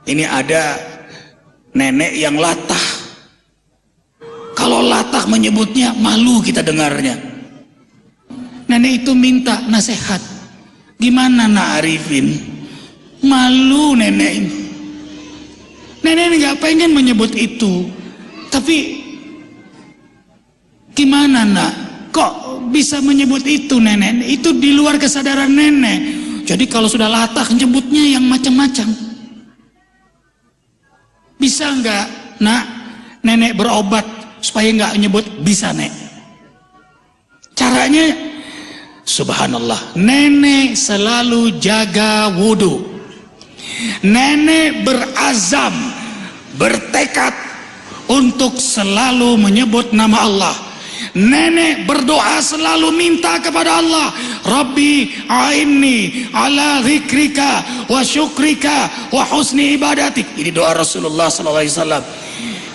Ini ada nenek yang latah. Kalau latah menyebutnya malu kita dengarnya. Nenek itu minta nasihat. Gimana nak Arifin? Malu nenek ini. Nenek ini gak pengen menyebut itu. Tapi gimana nak? Kok bisa menyebut itu nenek? Itu di luar kesadaran nenek. Jadi kalau sudah latah nyebutnya yang macam-macam. Bisa nggak nak nenek berobat supaya nggak nyebut? Bisa nek. Caranya subhanallah, nenek selalu jaga wudhu. Nenek berazam, bertekad untuk selalu menyebut nama Allah. Nenek berdoa selalu minta kepada Allah, Rabbi a'inni ala zikrika wa syukrika wa husni ibadatik. Ini doa Rasulullah SAW.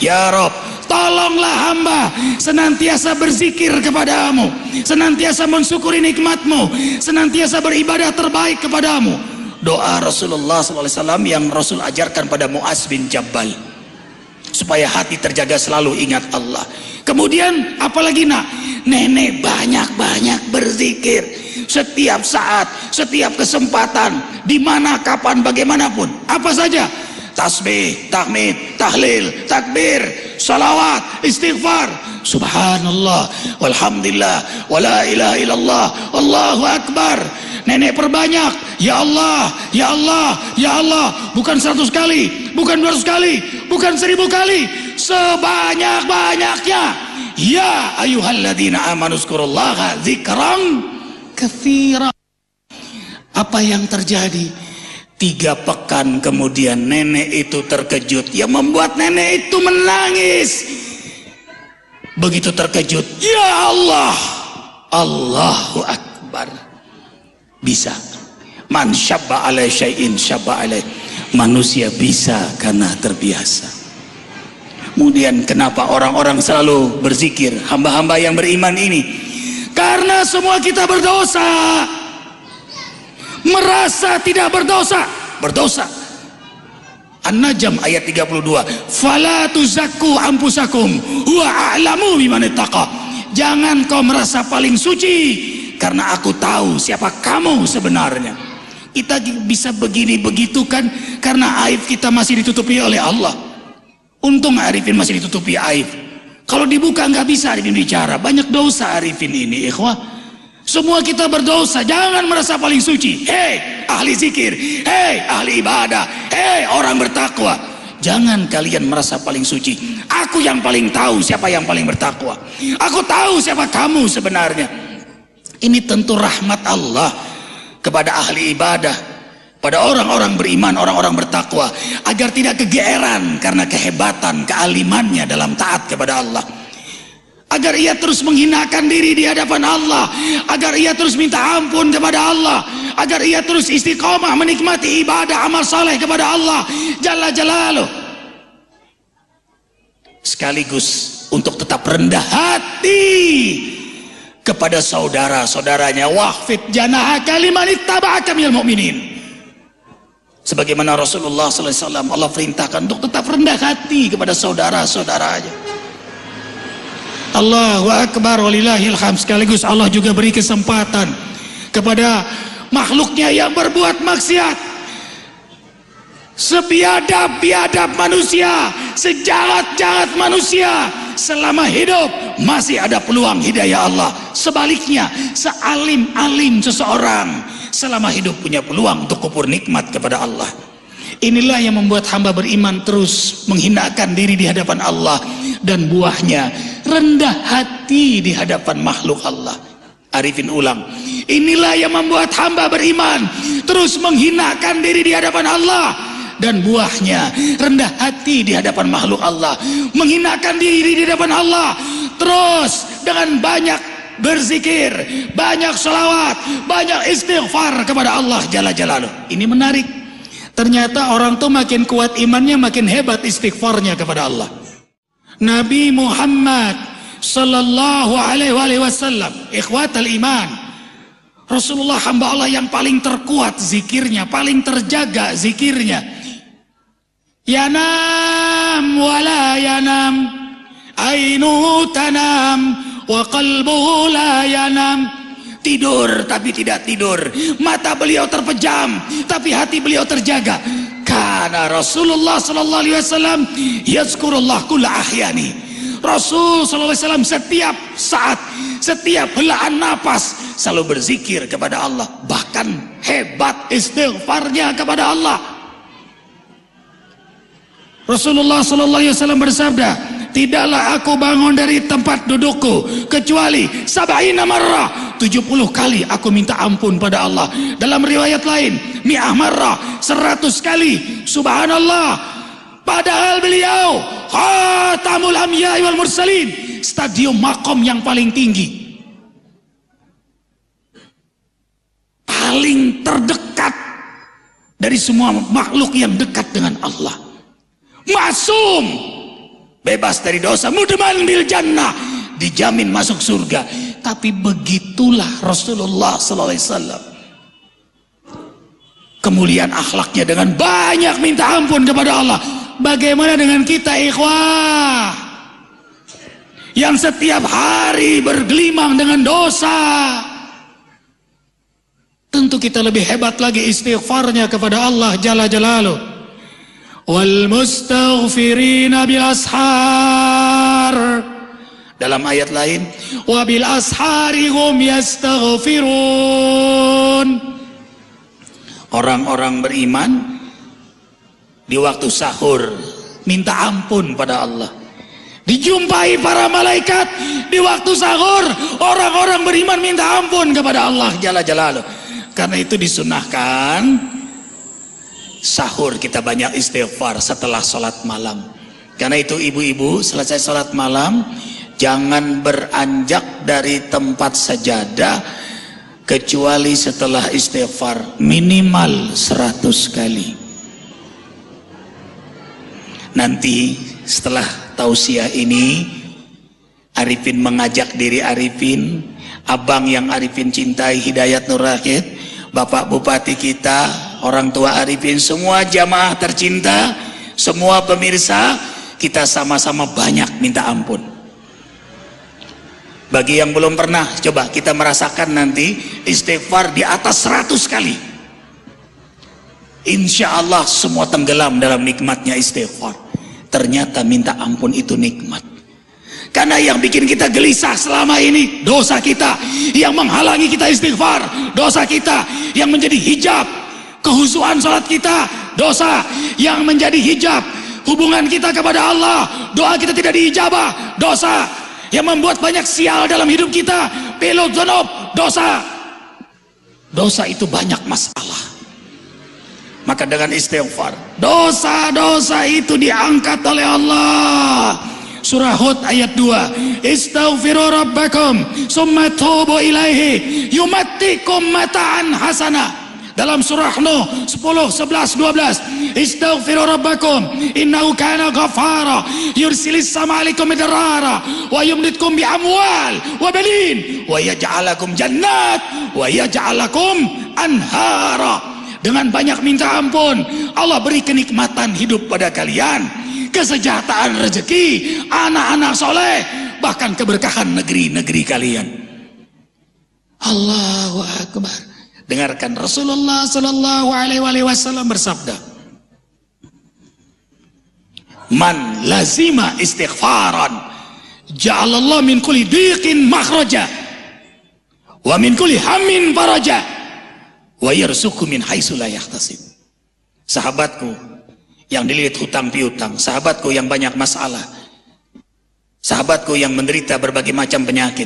Ya Rabb, tolonglah hamba senantiasa berzikir kepadamu, senantiasa mensyukuri nikmatmu, senantiasa beribadah terbaik kepadamu. Doa Rasulullah SAW yang Rasul ajarkan pada Mu'az bin Jabal, supaya hati terjaga selalu ingat Allah. Kemudian apalagi nak? Nenek banyak-banyak berzikir setiap saat, setiap kesempatan, di mana, kapan, bagaimanapun. Apa saja? Tasbih, tahmid, tahlil, takbir, salawat, istighfar, subhanallah, walhamdulillah, wala ilaha illallah, Allahu akbar. Nenek perbanyak, ya Allah, ya Allah, ya Allah. Bukan 100 kali, bukan 200 kali, bukan 1000 kali, sebanyak-banyaknya. Ya ayyuhalladzina amanu zkurullaha dzikran katsira. Apa yang terjadi? 3 pekan kemudian nenek itu terkejut. Yang membuat nenek itu menangis. Begitu terkejut, ya Allah, Allahu akbar. Bisa. Man syabba alai syai'in syabba alai. Manusia bisa karena terbiasa. Kemudian kenapa orang-orang selalu berzikir, hamba-hamba yang beriman ini? Karena semua kita berdosa. Merasa tidak berdosa, berdosa. An-Najm ayat 32. Fala tuzakku anfusakum huwa a'lamu biman ittaqa. Jangan kau merasa paling suci, karena aku tahu siapa kamu sebenarnya. Kita bisa begini begitu kan karena aib kita masih ditutupi oleh Allah. Untung Arifin masih ditutupi aib. Kalau dibuka nggak bisa Arifin bicara. Banyak dosa Arifin ini, ikhwah. Semua kita berdosa. Jangan merasa paling suci. Hei ahli zikir, hei ahli ibadah, hei orang bertakwa, jangan kalian merasa paling suci. Aku yang paling tahu siapa yang paling bertakwa. Aku tahu siapa kamu sebenarnya. Ini tentu rahmat Allah kepada ahli ibadah, pada orang-orang beriman, orang-orang bertakwa, agar tidak kegeeran karena kehebatan, kealimannya dalam taat kepada Allah. Agar ia terus menghinakan diri di hadapan Allah, agar ia terus minta ampun kepada Allah, agar ia terus istiqomah menikmati ibadah amal saleh kepada Allah Jalla Jalaluh. Sekaligus untuk tetap rendah hati kepada saudara-saudaranya. Wahfid janahaka liman ittaba'aka minal mu'minin. Sebagaimana Rasulullah SAW, Allah perintahkan untuk tetap rendah hati kepada saudara-saudaranya. Allahu akbar walillahil hamd. Sekaligus Allah juga beri kesempatan kepada makhluknya yang berbuat maksiat, sebiadab-biadab manusia, sejahat-jahat manusia, selama hidup masih ada peluang hidayah Allah. Sebaliknya, sealim-alim seseorang selama hidup punya peluang untuk kufur nikmat kepada Allah. Inilah yang membuat hamba beriman terus menghinakan diri di hadapan Allah, dan buahnya rendah hati di hadapan makhluk Allah. Arifin ulang, inilah yang membuat hamba beriman terus menghinakan diri di hadapan Allah, dan buahnya rendah hati di hadapan makhluk Allah. Menghinakan diri di hadapan Allah terus dengan banyak berzikir, banyak salawat, banyak istighfar kepada Allah Jalla Jalaluh. Ini menarik. Ternyata orang tuh makin kuat imannya, makin hebat istighfarnya kepada Allah. Nabi Muhammad sallallahu alaihi wasallam, ikhwatal iman, Rasulullah hamba Allah yang paling terkuat zikirnya, paling terjaga zikirnya. yanam wala yanam, ainu tanam wa qalbuhu la yanam. Tidur tapi tidak tidur, mata beliau terpejam tapi hati beliau terjaga. Karena Rasulullah sallallahu alaihi wasallam yazkurullah kulla ahyani. Rasul sallallahu alaihi wasallam setiap saat, setiap helaan napas selalu berzikir kepada Allah. Bahkan hebat istighfarnya kepada Allah. Rasulullah sallallahu alaihi wasallam bersabda, tidaklah aku bangun dari tempat dudukku kecuali sab'ina marrah, 70 kali aku minta ampun pada Allah. Dalam riwayat lain, mi'ah marrah, 100 kali. Subhanallah. Padahal beliau khatamul anbiya'i wal mursalin, stadium makom yang paling tinggi, paling terdekat dari semua makhluk yang dekat dengan Allah. Masum, bebas dari dosa, mudman bil jannah, dijamin masuk surga. Tapi begitulah Rasulullah sallallahu alaihi wasallam, kemuliaan akhlaknya dengan banyak minta ampun kepada Allah. Bagaimana dengan kita ikhwah yang setiap hari bergelimang dengan dosa? Tentu kita lebih hebat lagi istighfarnya kepada Allah jalla jalaluh. Wal mustaghfirina bil ashar. Dalam ayat lain, wa bil ashari hum yastaghfirun. Orang-orang beriman di waktu sahur minta ampun pada Allah. Dijumpai para malaikat di waktu sahur, orang-orang beriman minta ampun kepada Allah jalla jalaluh. Karena itu disunahkan sahur kita banyak istighfar setelah sholat malam. Karena itu ibu-ibu selesai sholat malam jangan beranjak dari tempat sajadah kecuali setelah istighfar minimal 100 kali. Nanti setelah tausiah ini, Arifin mengajak diri Arifin, abang yang Arifin cintai Hidayat Nur Rahid, Bapak Bupati kita, orang tua Arifin, semua jamaah tercinta, semua pemirsa, kita sama-sama banyak minta ampun. Bagi yang belum pernah, coba kita merasakan nanti istighfar di atas 100 kali. Insya Allah semua tenggelam dalam nikmatnya istighfar. Ternyata minta ampun itu nikmat. Karena yang bikin kita gelisah selama ini dosa kita, yang menghalangi kita istighfar dosa kita, yang menjadi hijab kehusuan salat kita dosa, yang menjadi hijab hubungan kita kepada Allah, doa kita tidak diijabah dosa, yang membuat banyak sial dalam hidup kita, pilot dzunub dosa. Dosa itu banyak masalah. Maka dengan istighfar dosa-dosa itu diangkat oleh Allah. Surah Hud ayat 2, istaghfiru rabbakum summa tubu ilaihi yumattikum mata'an hasanah. Dalam surah Nuh 10, 11, 12, istaghfiru rabbakum innahu kana ghafara yursilis sama alaikum midrara wa yumditkum bi amwal wa balin wa yaj'alakum jannat wa yaj'alakum anhara. Dengan banyak minta ampun, Allah beri kenikmatan hidup pada kalian, kesejahteraan rezeki, anak-anak soleh, bahkan keberkahan negeri-negeri kalian. Allahu Akbar. Dengarkan Rasulullah sallallahu alaihi wasallam bersabda, man lazima istighfaran ja'alallah min kulli dhiqin makhraja wa min kulli hammin faraja wa yarzuqhu min haitsu la yahtasib. Sahabatku yang dililit hutang piutang, sahabatku yang banyak masalah, sahabatku yang menderita berbagai macam penyakit,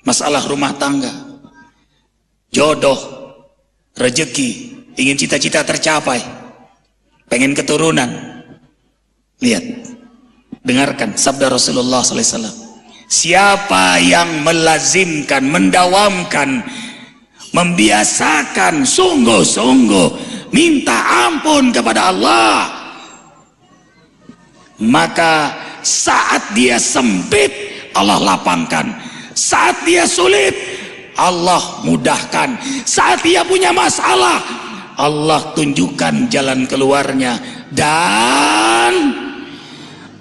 masalah rumah tangga, jodoh, rezeki, ingin cita-cita tercapai, pengen keturunan. Lihat, dengarkan sabda Rasulullah SAW, siapa yang melazimkan, mendawamkan, membiasakan sungguh-sungguh minta ampun kepada Allah, maka saat dia sempit Allah lapangkan, saat dia sulit Allah mudahkan, saat dia punya masalah Allah tunjukkan jalan keluarnya, dan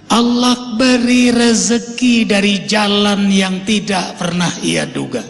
Allah beri rezeki dari jalan yang tidak pernah ia duga.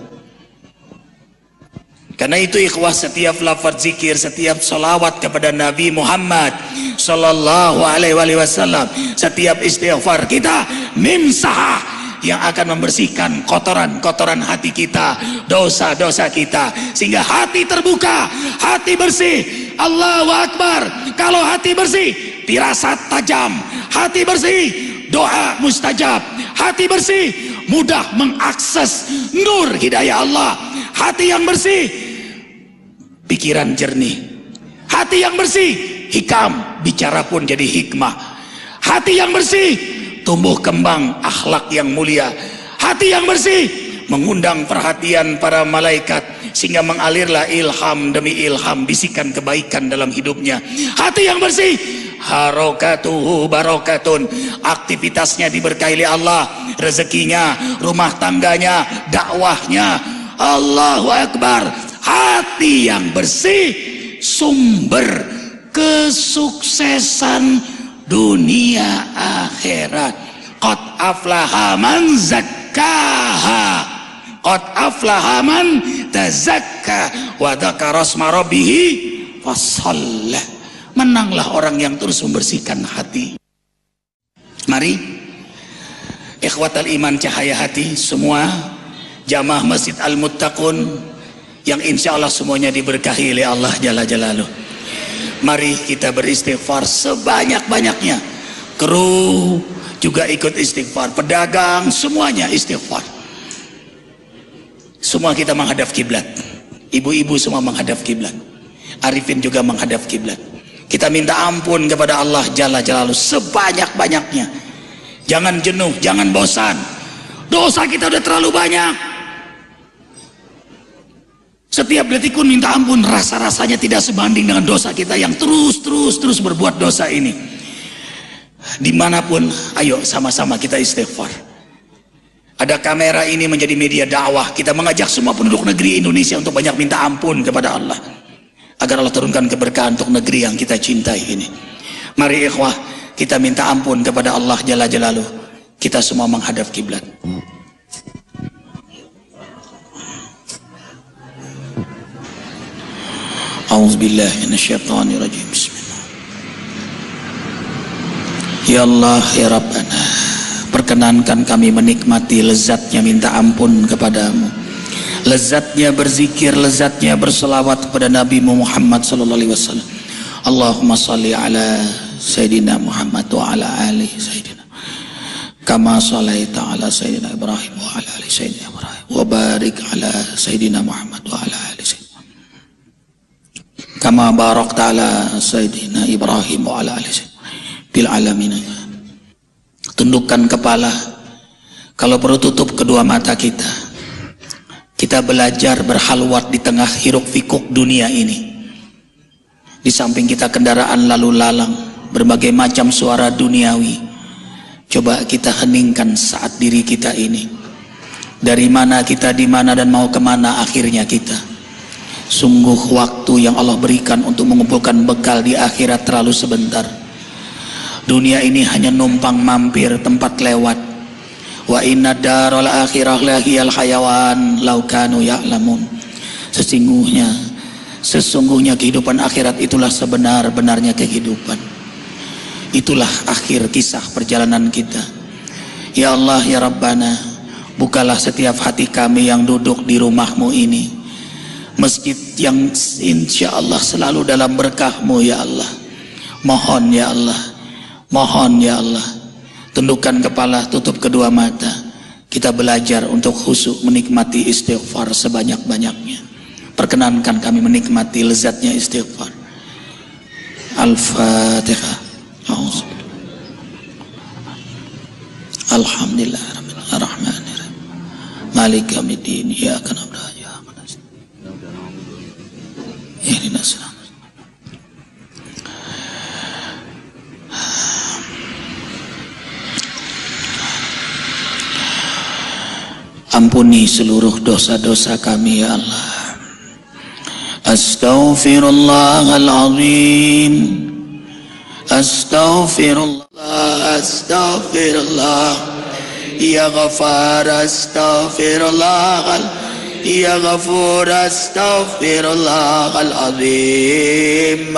Karena itu ikhwah, setiap lafaz zikir, setiap salawat kepada Nabi Muhammad sallallahu alaihi wasallam, setiap istighfar kita mimsah yang akan membersihkan kotoran-kotoran hati kita, dosa-dosa kita, sehingga hati terbuka, hati bersih. Allahu Akbar. Kalau hati bersih, firasat tajam. Hati bersih, doa mustajab. Hati bersih, mudah mengakses nur hidayah Allah. Hati yang bersih, pikiran jernih. Hati yang bersih, hikam, bicara pun jadi hikmah. Hati yang bersih, tumbuh kembang akhlak yang mulia. Hati yang bersih mengundang perhatian para malaikat, sehingga mengalirlah ilham demi ilham, bisikan kebaikan dalam hidupnya. Hati yang bersih, harokatuhu barokatun, aktivitasnya diberkahi oleh Allah, rezekinya, rumah tangganya, dakwahnya. Allahu Akbar. Hati yang bersih sumber kesuksesan dunia akhirat. Qad aflaha man zakkaha, qad aflaha man tazakka wa dzakara asma rabbih fasalla. Menanglah orang yang terus membersihkan hati. Mari ikhwatal iman, cahaya hati, semua jamaah Masjid Al-Muttaqun yang insya Allah semuanya diberkahi oleh Allah Jalla Jalaluh. Mari kita beristighfar sebanyak-banyaknya. Kru juga ikut istighfar, pedagang semuanya istighfar. Semua kita menghadap kiblat. Ibu-ibu semua menghadap kiblat. Arifin juga menghadap kiblat. Kita minta ampun kepada Allah Jalla Jalaluh sebanyak-banyaknya. Jangan jenuh, jangan bosan. Dosa kita udah terlalu banyak. Setiap detik pun minta ampun, rasa-rasanya tidak sebanding dengan dosa kita yang terus berbuat dosa ini. Dimanapun, ayo sama-sama kita istighfar. Ada kamera ini menjadi media dakwah. Kita mengajak semua penduduk negeri Indonesia untuk banyak minta ampun kepada Allah, agar Allah turunkan keberkahan untuk negeri yang kita cintai ini. Mari ikhwah, kita minta ampun kepada Allah Jalla Jalaluh. Kita semua menghadap kiblat. A'udzubillahi minasyaitonirrajim. Bismillah. Ya Allah, ya Rabbana, perkenankan kami menikmati lezatnya minta ampun kepadamu, lezatnya berzikir, lezatnya berselawat kepada Nabi Muhammad sallallahu alaihi wasallam. Allahumma salli ala Sayyidina Muhammad wa ala ali Sayyidina, kama sallaita ala Sayyidina Ibrahim wa ala ali Sayyidina Ibrahim, wa barik ala Sayyidina Muhammad wa ala ali Sayyidina, kama barakta ala Sayyidina Ibrahim wa ala ali Sayyidina bil alamin. Tundukkan kepala, kalau perlu tutup kedua mata kita. Kita belajar berhalwat di tengah hiruk pikuk dunia ini. Di samping kita kendaraan lalu lalang, berbagai macam suara duniawi. Coba kita heningkan saat diri kita ini. Dari mana kita, di mana, dan mau kemana akhirnya kita. Sungguh waktu yang Allah berikan untuk mengumpulkan bekal di akhirat terlalu sebentar. Dunia ini hanya numpang mampir, tempat lewat. Wa inna daral akhirah lahiyal hayawan law kanu ya'lamun. Sesungguhnya kehidupan akhirat itulah sebenar-benarnya kehidupan. Itulah akhir kisah perjalanan kita. Ya Allah, ya Rabbana, bukalah setiap hati kami yang duduk di rumahmu ini, masjid yang insya Allah selalu dalam berkah-Mu ya Allah. Mohon ya Allah, mohon ya Allah. Tundukkan kepala, tutup kedua mata. Kita belajar untuk khusyuk menikmati istighfar sebanyak-banyaknya. Perkenankan kami menikmati lezatnya istighfar. Al-Fatihah. Alhamdulillah rabbil alamin. Maliki yaumiddin. Iyyaka na'budu wa iyyaka nasta'in. Ihdinas siratal. Ampuni seluruh dosa-dosa kami ya Allah. Astaghfirullahal azim. Astaghfirullah, astaghfirullah. Ya Ghaffar, astaghfirullah. Ya Ghafur, astaghfirullahal azim.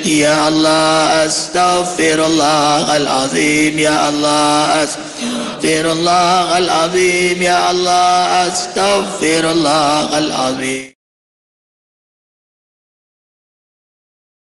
Ya Allah, astaghfirullahal azim. Ya Allah, astaghfirullahal azim. Ya Allah, astaghfirullahal azim.